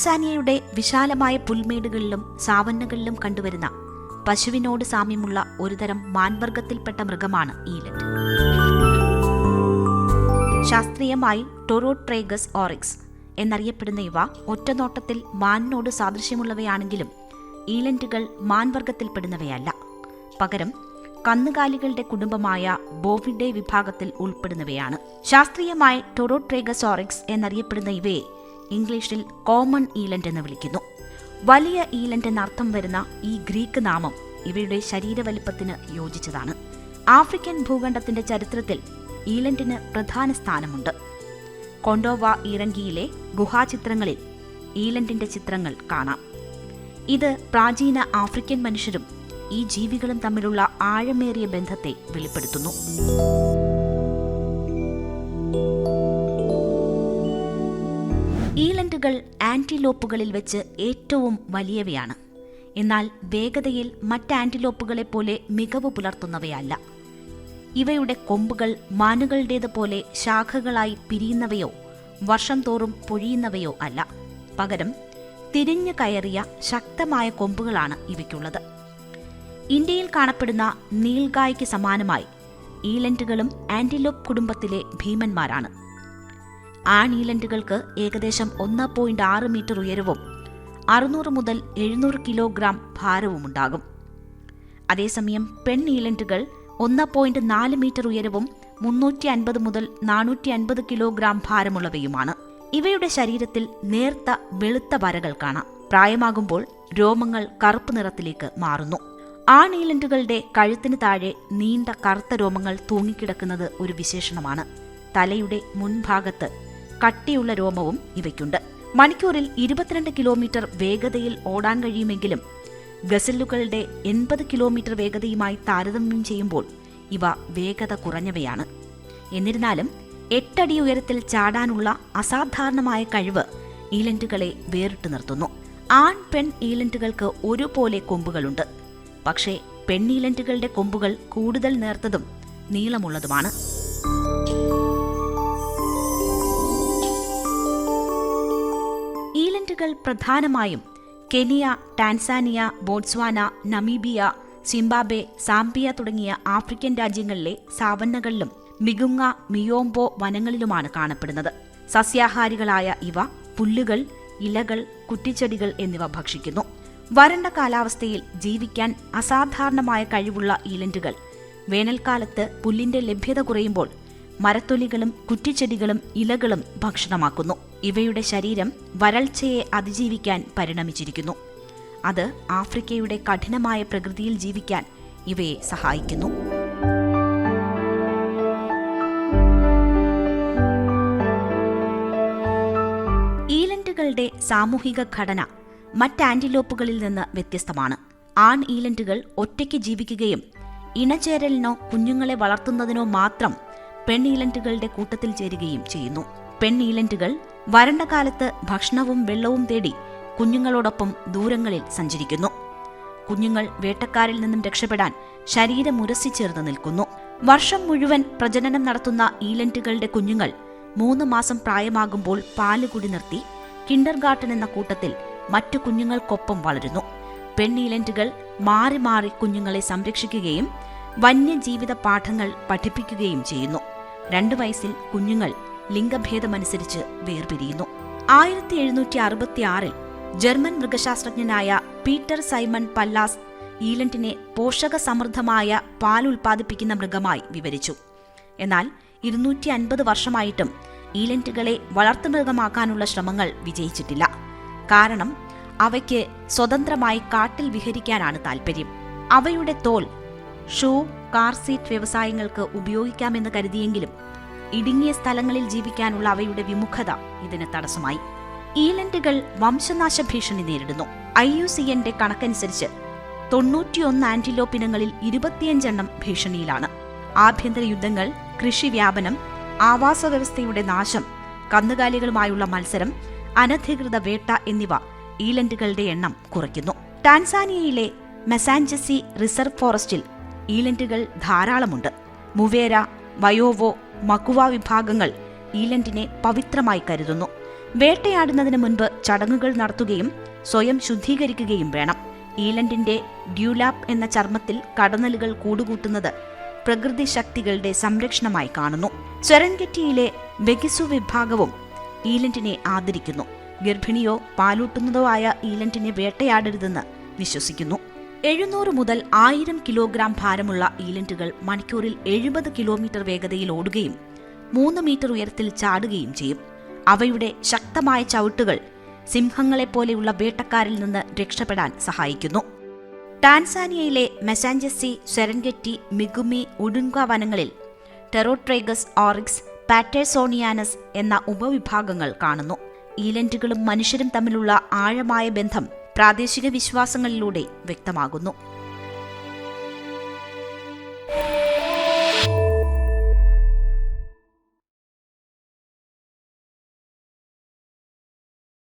ടാൻസാനിയയുടെ വിശാലമായ പുൽമേടുകളിലും സാവന്നകളിലും കണ്ടുവരുന്ന പശുവിനോട് സാമ്യമുള്ള ഒരുതരം മാൻവർഗത്തിൽപ്പെട്ട മൃഗമാണ് ഈലന്റ്. ശാസ്ത്രീയമായി ടൊറോട്രേഗസ് ഓറിക്സ് എന്നറിയപ്പെടുന്ന ഇവ ഒറ്റനോട്ടത്തിൽ മാനിനോട് സാദൃശ്യമുള്ളവയാണെങ്കിലും ഈലന്റുകൾ മാൻവർഗത്തിൽപ്പെടുന്നവയല്ല. പകരം കന്നുകാലികളുടെ കുടുംബമായ ബോവിഡേ വിഭാഗത്തിൽ ഉൾപ്പെടുന്നവയാണ്. ശാസ്ത്രീയമായി ടൊറോട്രേഗസ് ഓറിക്സ് എന്നറിയപ്പെടുന്ന ഇവയെ ഇംഗ്ലീഷിൽ കോമൺ ഈലന്റ് എന്ന് വിളിക്കുന്നു. വലിയ ഈലന്റ് എന്നർത്ഥം വരുന്ന ഈ ഗ്രീക്ക് നാമം ഇവയുടെ ശരീരവലിപ്പത്തിന് യോജിച്ചതാണ്. ആഫ്രിക്കൻ ഭൂഖണ്ഡത്തിന്റെ ചരിത്രത്തിൽ ഈലന്റിന് പ്രധാന സ്ഥാനമുണ്ട്. കൊണ്ടോവ ഈറങ്കിയിലെ ഗുഹാചിത്രങ്ങളിൽ ഈലന്റിന്റെ ചിത്രങ്ങൾ കാണാം. ഇത് പ്രാചീന ആഫ്രിക്കൻ മനുഷ്യരും ഈ ജീവികളും തമ്മിലുള്ള ആഴമേറിയ ബന്ധത്തെ വെളിപ്പെടുത്തുന്നു. ഈലന്റുകൾ ആന്റിലോപ്പുകളിൽ വെച്ച് ഏറ്റവും വലിയവയാണ്. എന്നാൽ വേഗതയിൽ മറ്റ് ആന്റിലോപ്പുകളെപ്പോലെ മികവ് പുലർത്തുന്നവയല്ല. ഇവയുടെ കൊമ്പുകൾ മാനുകളുടേതുപോലെ ശാഖകളായി പിരിയുന്നവയോ വർഷം തോറും പൊഴിയുന്നവയോ അല്ല. പകരം തിരിഞ്ഞു കയറിയ ശക്തമായ കൊമ്പുകളാണ് ഇവയ്ക്കുള്ളത്. ഇന്ത്യയിൽ കാണപ്പെടുന്ന നീൽഗായ്ക്ക് സമാനമായി ഈലന്റുകളും ആന്റിലോപ്പ് കുടുംബത്തിലെ ഭീമന്മാരാണ്. ആണീലന്റുകൾക്ക് ഏകദേശം 1.6 മീറ്റർ ഉയരവും 600 മുതൽ 700 കിലോഗ്രാം ഭാരവുമുണ്ടാകും. അതേസമയം പെണ്ണീലന്റുകൾ 1.4 മീറ്റർ ഉയരവും 350 മുതൽ 450 കിലോഗ്രാം ഭാരമുള്ളവയുമാണ്. ഇവയുടെ ശരീരത്തിൽ നേർത്ത വെളുത്ത വരകൾ കാണാം. പ്രായമാകുമ്പോൾ രോമങ്ങൾ കറുപ്പ് നിറത്തിലേക്ക് മാറുന്നു. ആണീലന്റുകളുടെ കഴുത്തിന് താഴെ നീണ്ട കറുത്ത രോമങ്ങൾ തൂങ്ങിക്കിടക്കുന്നത് ഒരു വിശേഷണമാണ്. തലയുടെ മുൻഭാഗത്ത് കട്ടിയുള്ള രോമവും ഇവയ്ക്കുണ്ട്. മണിക്കൂറിൽ 22 കിലോമീറ്റർ വേഗതയിൽ ഓടാൻ കഴിയുമെങ്കിലും ഗസലുകളുടെ 80 കിലോമീറ്റർ വേഗതയുമായി താരതമ്യം ചെയ്യുമ്പോൾ ഇവ വേഗത കുറഞ്ഞവയാണ്. എന്നിരുന്നാലും 8 അടി ഉയരത്തിൽ ചാടാനുള്ള അസാധാരണമായ കഴിവ് ഈലന്റുകളെ വേറിട്ടു നിർത്തുന്നു. ആൺ പെൺ ഈലന്റുകൾക്ക് ഒരുപോലെ കൊമ്പുകളുണ്ട്. പക്ഷേ പെണ്ണീലന്റുകളുടെ കൊമ്പുകൾ കൂടുതൽ നേർത്തതും നീളമുള്ളതുമാണ്. ഈലന്റുകൾ പ്രധാനമായും Kenya, Tanzania, Botswana, Namibia, Zimbabwe, Zambia തുടങ്ങിയ ആഫ്രിക്കൻ രാജ്യങ്ങളിലെ സാവന്നകളിലും മിഗുങ്ങ, മിയോംബോ വനങ്ങളിലുമാണ് കാണപ്പെടുന്നത്. സസ്യാഹാരികളായ ഇവ പുല്ലുകൾ, ഇലകൾ, കുറ്റിച്ചെടികൾ എന്നിവ ഭക്ഷിക്കുന്നു. വരണ്ട കാലാവസ്ഥയിൽ ജീവിക്കാൻ അസാധാരണമായ കഴിവുള്ള ഈലന്റുകൾ വേനൽക്കാലത്ത് പുല്ലിന്റെ ലഭ്യത കുറയുമ്പോൾ മരത്തൊലികളും കുറ്റിച്ചെടികളും ഇലകളും ഭക്ഷണമാക്കുന്നു. ഇവയുടെ ശരീരം വരൾച്ചയെ അതിജീവിക്കാൻ പരിണമിച്ചിരിക്കുന്നു. അത് ആഫ്രിക്കയുടെ കഠിനമായ പ്രകൃതിയിൽ ജീവിക്കാൻ ഇവയെ സഹായിക്കുന്നു. ഈലന്റുകളുടെ സാമൂഹിക ഘടന മറ്റ് ആന്റിലോപ്പുകളിൽ നിന്ന് വ്യത്യസ്തമാണ്. ആൺ ഈലന്റുകൾ ഒറ്റയ്ക്ക് ജീവിക്കുകയും ഇണചേരലിനോ കുഞ്ഞുങ്ങളെ വളർത്തുന്നതിനോ മാത്രം പെണ്ണീലന്റുകളുടെ കൂട്ടത്തിൽ ചേരുകയും ചെയ്യുന്നു. പെണ്ണീലന്റുകൾ വരണ്ട കാലത്ത് ഭക്ഷണവും വെള്ളവും തേടി കുഞ്ഞുങ്ങളോടൊപ്പം ദൂരങ്ങളിൽ സഞ്ചരിക്കുന്നു. കുഞ്ഞുങ്ങൾ വേട്ടക്കാരിൽ നിന്നും രക്ഷപ്പെടാൻ ശരീരമുരസി ചേർന്ന് നിൽക്കുന്നു. വർഷം മുഴുവൻ പ്രജനനം നടത്തുന്ന ഈലന്റുകളുടെ കുഞ്ഞുങ്ങൾ 3 മാസം പ്രായമാകുമ്പോൾ പാലുകുടി നിർത്തി കിൻഡർഗാർട്ടൻ എന്ന കൂട്ടത്തിൽ മറ്റു കുഞ്ഞുങ്ങൾക്കൊപ്പം വളരുന്നു. പെണ്ണീലന്റുകൾ മാറി മാറി കുഞ്ഞുങ്ങളെ സംരക്ഷിക്കുകയും വന്യജീവിത പാഠങ്ങൾ പഠിപ്പിക്കുകയും ചെയ്യുന്നു. 2 വയസ്സിൽ കുഞ്ഞുങ്ങൾ ലിംഗഭേദമനുസരിച്ച് വേർപിരിയുന്നു. 1766 ജർമ്മൻ മൃഗശാസ്ത്രജ്ഞനായ പീറ്റർ സൈമൺ പല്ലാസ് ഈലന്റിനെ പോഷകസമൃദ്ധമായ പാൽ ഉൽപ്പാദിപ്പിക്കുന്ന മൃഗമായി വിവരിച്ചു. എന്നാൽ 250 വർഷമായിട്ടും ഈലന്റുകളെ വളർത്തുമൃഗമാക്കാനുള്ള ശ്രമങ്ങൾ വിജയിച്ചിട്ടില്ല. കാരണം അവയ്ക്ക് സ്വതന്ത്രമായി കാട്ടിൽ വിഹരിക്കാനാണ് താൽപ്പര്യം. അവയുടെ തോൽ ഷൂ, കാർ സീറ്റ് വ്യവസായങ്ങൾക്ക് ഉപയോഗിക്കാമെന്ന് കരുതിയെങ്കിലും ഇടുങ്ങിയ സ്ഥലങ്ങളിൽ ജീവിക്കാനുള്ള അവയുടെ വിമുഖത ഇതിന് തടസ്സമായി. ഈലന്റുകൾ വംശനാശ ഭീഷണി നേരിടുന്നു. IUCN കണക്കനുസരിച്ച് 91 ആന്റിലോപ്പ് ഇനങ്ങളിൽ 25 എണ്ണം ഭീഷണിയിലാണ്. ആഭ്യന്തര യുദ്ധങ്ങൾ, കൃഷി വ്യാപനം, ആവാസ വ്യവസ്ഥയുടെ നാശം, കന്നുകാലികളുമായുള്ള മത്സരം, അനധികൃത വേട്ട എന്നിവ ഈലന്റുകളുടെ എണ്ണം കുറയ്ക്കുന്നു. ടാൻസാനിയയിലെ മെസാഞ്ചസി റിസർവ് ഫോറസ്റ്റിൽ ഈലന്റുകൾ ധാരാളമുണ്ട്. മുവേര, വയോവോ, മക്കുവ വിഭാഗങ്ങൾ ഈലന്റിനെ പവിത്രമായി കരുതുന്നു. വേട്ടയാടുന്നതിന് മുൻപ് ചടങ്ങുകൾ നടത്തുകയും സ്വയം ശുദ്ധീകരിക്കുകയും വേണം. ഈലന്റിന്റെ ഡ്യൂലാപ്പ് എന്ന ചർമ്മത്തിൽ കടന്നലുകൾ കൂടുകൂട്ടുന്നത് പ്രകൃതി ശക്തികളുടെ സംരക്ഷണമായി കാണുന്നു. സെറൻഗെറ്റിയിലെ ബെഗിസു വിഭാഗവും ഈലന്റിനെ ആദരിക്കുന്നു. ഗർഭിണിയോ പാലൂട്ടുന്നതോ ആയ ഈലന്റിനെ വേട്ടയാടരുതെന്ന് വിശ്വസിക്കുന്നു. 700 മുതൽ 1000 കിലോഗ്രാം ഭാരമുള്ള ഈലന്റുകൾ മണിക്കൂറിൽ 70 കിലോമീറ്റർ വേഗതയിൽ ഓടുകയും 3 മീറ്റർ ഉയരത്തിൽ ചാടുകയും ചെയ്യും. അവയുടെ ശക്തമായ ചവിട്ടുകൾ സിംഹങ്ങളെപ്പോലെയുള്ള വേട്ടക്കാരിൽ നിന്ന് രക്ഷപ്പെടാൻ സഹായിക്കുന്നു. ടാൻസാനിയയിലെ മെസാഞ്ചസി, സെറൻഗെറ്റി, മിഗുമി, ഉഡുങ്ക വനങ്ങളിൽ ടെറോട്രേഗസ് ഓറിക്സ്, പാറ്റേഴ്സോണിയാനസ് എന്ന ഉപവിഭാഗങ്ങൾ കാണുന്നു. ഈലന്റുകളും മനുഷ്യരും തമ്മിലുള്ള ആഴമായ ബന്ധം പ്രാദേശിക വിശ്വാസങ്ങളിലൂടെ വ്യക്തമാകുന്നു.